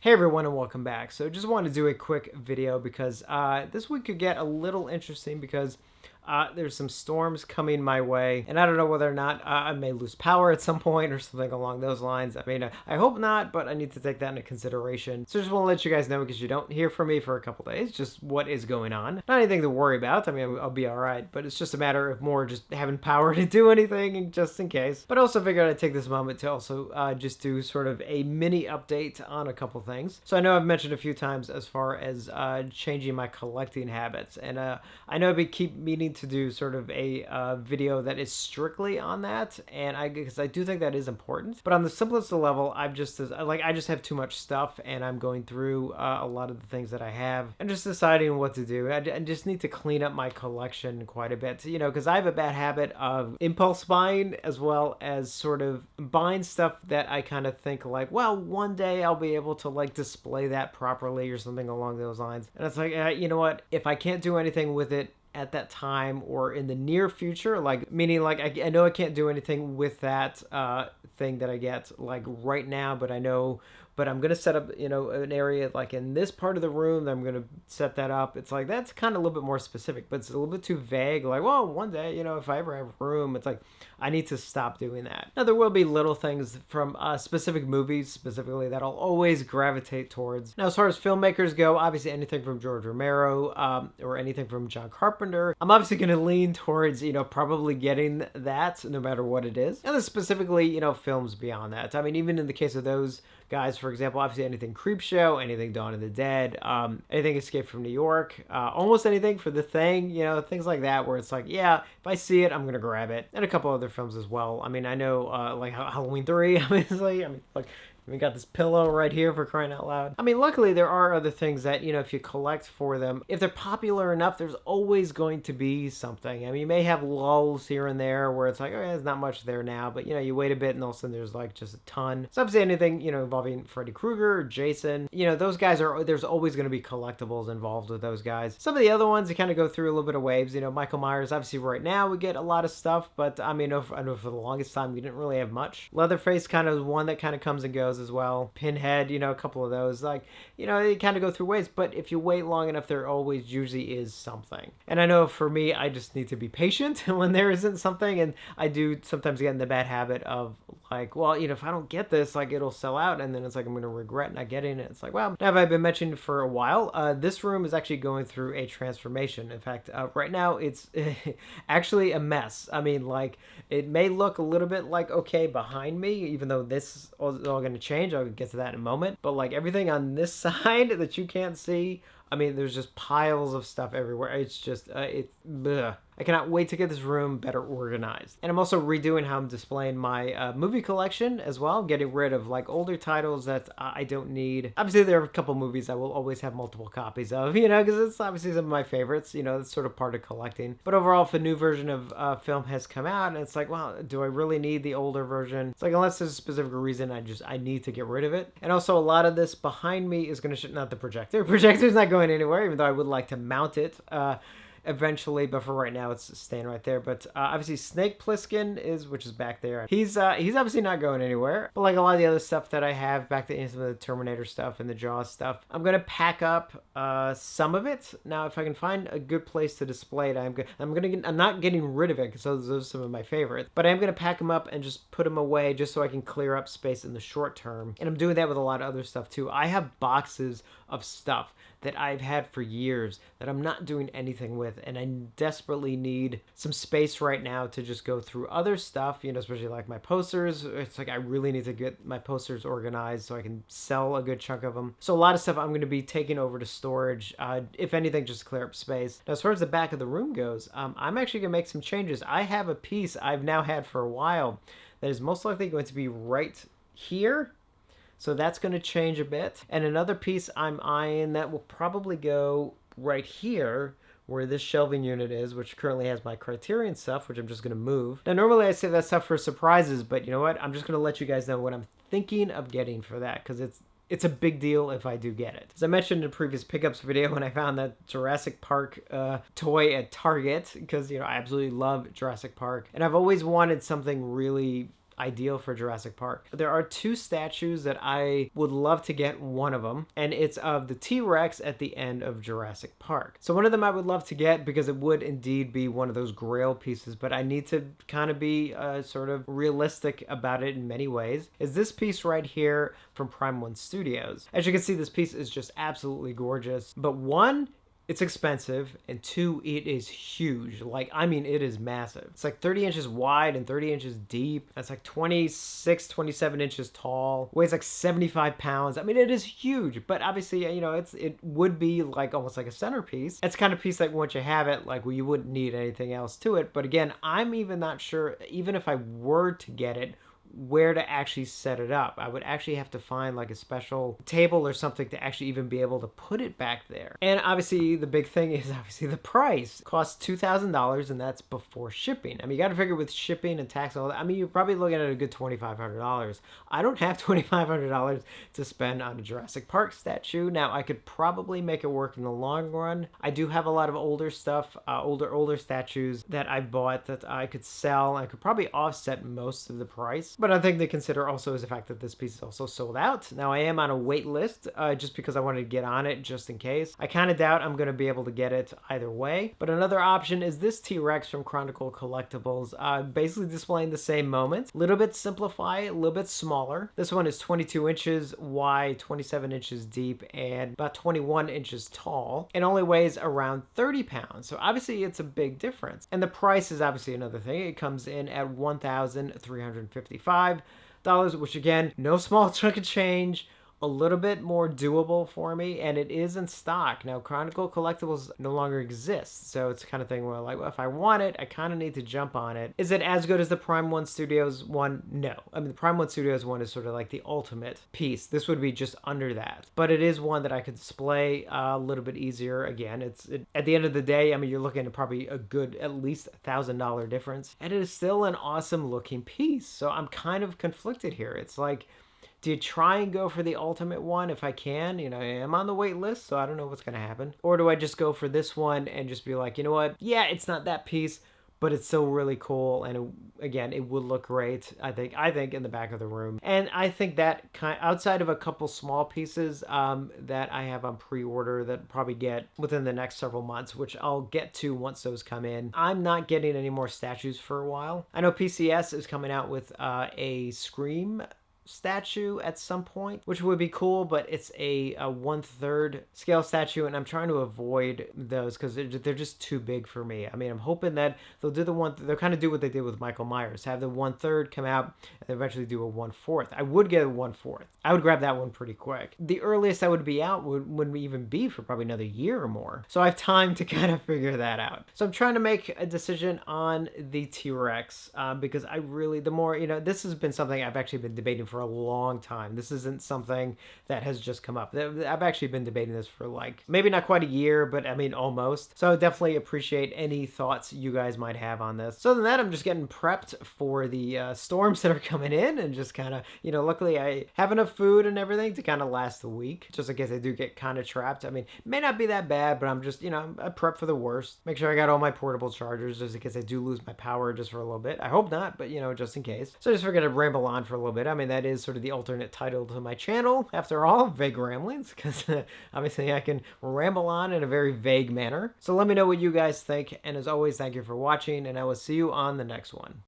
Hey everyone and welcome back. So just wanted to do a quick video because this week could get a little interesting because there's some storms coming my way, and I don't know whether or not I may lose power at some point or something along those lines. I mean, I hope not, but I need to take that into consideration. So just want to let you guys know, because you don't hear from me for a couple days, just what is going on. Not anything to worry about. I mean, I'll be all right, but it's just a matter of more just having power to do anything just in case. But I also figured I'd take this moment to also just do sort of a mini update on a couple things. So I know I've mentioned a few times as far as changing my collecting habits, and I know I keep meaning to do sort of a video that is strictly on that, and because I do think that is important. But on the simplest level, I just have too much stuff, and I'm going through a lot of the things that I have and just deciding what to do. I just need to clean up my collection quite a bit, you know, because I have a bad habit of impulse buying, as well as sort of buying stuff that I kind of think like, well, one day I'll be able to like display that properly or something along those lines. And it's like, you know what, if I can't do anything with it at that time or in the near future, like meaning like I know I can't do anything with that thing that I get like right now, but I'm gonna set up, you know, an area like in this part of the room that I'm gonna set that up. It's like that's kind of a little bit more specific, but it's a little bit too vague. Like, well, one day, you know, if I ever have room, it's like I need to stop doing that. Now there will be little things from specific movies specifically that I'll always gravitate towards. Now as far as filmmakers go, obviously anything from George Romero or anything from John Carpenter, I'm obviously gonna lean towards, you know, probably getting that no matter what it is. And then specifically, you know, films beyond that. I mean, even in the case of those guys, for example, obviously anything Creepshow, anything Dawn of the Dead, anything Escape from New York, almost anything for The Thing, you know, things like that, where it's like, yeah, if I see it, I'm gonna grab it. And a couple other films as well. I mean, I know like Halloween 3, obviously. I mean, like, we got this pillow right here, for crying out loud. I mean, luckily there are other things that, you know, if you collect for them, if they're popular enough, there's always going to be something. I mean, you may have lulls here and there where it's like, oh, yeah, there's not much there now, but, you know, you wait a bit and all of a sudden there's like just a ton. So obviously anything, you know, involving Freddy Krueger or Jason, you know, those guys there's always going to be collectibles involved with those guys. Some of the other ones, you kind of go through a little bit of waves. You know, Michael Myers, obviously right now we get a lot of stuff, but I mean, I know for the longest time we didn't really have much. Leatherface kind of one that kind of comes and goes as well. Pinhead, you know, a couple of those, like, you know, they kind of go through waves, but if you wait long enough, there always usually is something. And I know for me, I just need to be patient when there isn't something, and I do sometimes get in the bad habit of like, well, you know, if I don't get this, like, it'll sell out, and then it's like I'm gonna regret not getting it. It's like, well, now I've been mentioning for a while, this room is actually going through a transformation. In fact, right now it's actually a mess. I mean, like, it may look a little bit like okay behind me, even though this is all going to change. I'll get to that in a moment. But like everything on this side that you can't see, I mean, there's just piles of stuff everywhere. It's just, bleh. I cannot wait to get this room better organized. And I'm also redoing how I'm displaying my movie collection as well, getting rid of like older titles that I don't need. Obviously, there are a couple movies I will always have multiple copies of, you know, because it's obviously some of my favorites, you know, it's sort of part of collecting. But overall, if a new version of film has come out, and it's like, well, do I really need the older version? It's like, unless there's a specific reason, I need to get rid of it. And also, a lot of this behind me is going to, not the projector. Projector's not going anywhere, even though I would like to mount it eventually, but for right now it's staying right there. But obviously Snake Plissken which is back there. He's obviously not going anywhere, but like a lot of the other stuff that I have back to some of the Terminator stuff and the Jaws stuff, I'm gonna pack up some of it. Now if I can find a good place to display it, I'm not getting rid of it, because those are some of my favorites, but I'm gonna pack them up and just put them away, just so I can clear up space in the short term. And I'm doing that with a lot of other stuff too. I have boxes of stuff that I've had for years that I'm not doing anything with, and I desperately need some space right now to just go through other stuff, you know, especially like my posters. It's like I really need to get my posters organized so I can sell a good chunk of them. So a lot of stuff I'm going to be taking over to storage, if anything, just to clear up space. Now as far as the back of the room goes, I'm actually going to make some changes. I have a piece I've now had for a while that is most likely going to be right here. So that's going to change a bit. And another piece I'm eyeing that will probably go right here, where this shelving unit is, which currently has my Criterion stuff, which I'm just going to move. Now, normally I save that stuff for surprises, but you know what? I'm just going to let you guys know what I'm thinking of getting for that, because it's a big deal if I do get it. As I mentioned in a previous pickups video, when I found that Jurassic Park toy at Target, because, you know, I absolutely love Jurassic Park, and I've always wanted something really ideal for Jurassic Park. There are two statues that I would love to get one of them, and it's of the T-Rex at the end of Jurassic Park. So one of them I would love to get because it would indeed be one of those grail pieces, but I need to kind of be sort of realistic about it in many ways, is this piece right here from Prime 1 Studios. As you can see, this piece is just absolutely gorgeous, but one, it's expensive, and two, it is huge. Like, I mean, it is massive. It's like 30 inches wide and 30 inches deep. That's like 26, 27 inches tall. Weighs like 75 pounds. I mean, it is huge, but obviously, you know, it would be like almost like a centerpiece. It's kind of piece that once you have it, like, well, you wouldn't need anything else to it. But again, I'm even not sure, even if I were to get it, where to actually set it up. I would actually have to find like a special table or something to actually even be able to put it back there. And obviously the big thing is obviously the price. It costs $2,000 and that's before shipping. I mean, you got to figure with shipping and tax and all that. I mean, you're probably looking at a good $2,500. I don't have $2,500 to spend on a Jurassic Park statue. Now, I could probably make it work in the long run. I do have a lot of older stuff, older statues that I bought that I could sell. I could probably offset most of the price. But another thing to consider also is the fact that this piece is also sold out. Now, I am on a wait list just because I wanted to get on it just in case. I kind of doubt I'm going to be able to get it either way. But another option is this T-Rex from Chronicle Collectibles, basically displaying the same moments. A little bit simplified, a little bit smaller. This one is 22 inches wide, 27 inches deep, and about 21 inches tall. It only weighs around 30 pounds. So obviously it's a big difference. And the price is obviously another thing. It comes in at $1,355, which again, no small chunk of change, a little bit more doable for me, and it is in stock. Now, Chronicle Collectibles no longer exists, so it's the kind of thing where, like, well, if I want it, I kind of need to jump on it. Is it as good as the Prime 1 Studios one? No. I mean, the Prime 1 Studios one is sort of like the ultimate piece. This would be just under that. But it is one that I could display a little bit easier. Again, at the end of the day, I mean, you're looking at probably a good, at least $1,000 difference, and it is still an awesome looking piece. So I'm kind of conflicted here. It's like, do you try and go for the ultimate one if I can? You know, I am on the wait list, so I don't know what's going to happen. Or do I just go for this one and just be like, you know what? Yeah, it's not that piece, but it's still really cool. And again, it would look great, I think in the back of the room. And I think that outside of a couple small pieces that I have on pre-order that I'll probably get within the next several months, which I'll get to once those come in, I'm not getting any more statues for a while. I know PCS is coming out with a Scream statue at some point, which would be cool, but it's a 1/3 scale statue, and I'm trying to avoid those because they're just too big for me. I mean, I'm hoping that they'll kind of do what they did with Michael Myers, have the 1/3 come out and eventually do a 1/4. I would get a 1/4. I would grab that one pretty quick. The earliest I would be out wouldn't even be for probably another year or more, so I have time to kind of figure that out. So I'm trying to make a decision on the T-Rex because I really, the more, you know, this has been something I've actually been debating for a long time. This isn't something that has just come up. I've actually been debating this for like maybe not quite a year, but I mean almost. So I definitely appreciate any thoughts you guys might have on this. So other than that, I'm just getting prepped for the storms that are coming in, and just kind of, you know, luckily I have enough food and everything to kind of last the week, just in case I do get kind of trapped. I mean, it may not be that bad, but I'm just, you know, I prep for the worst. Make sure I got all my portable chargers just in case I do lose my power just for a little bit. I hope not, but you know, just in case. So I just figured I'd ramble on for a little bit. I mean, that is sort of the alternate title to my channel, after all, Vague Ramblings, because obviously I can ramble on in a very vague manner. So let me know what you guys think, and as always, thank you for watching, and I will see you on the next one.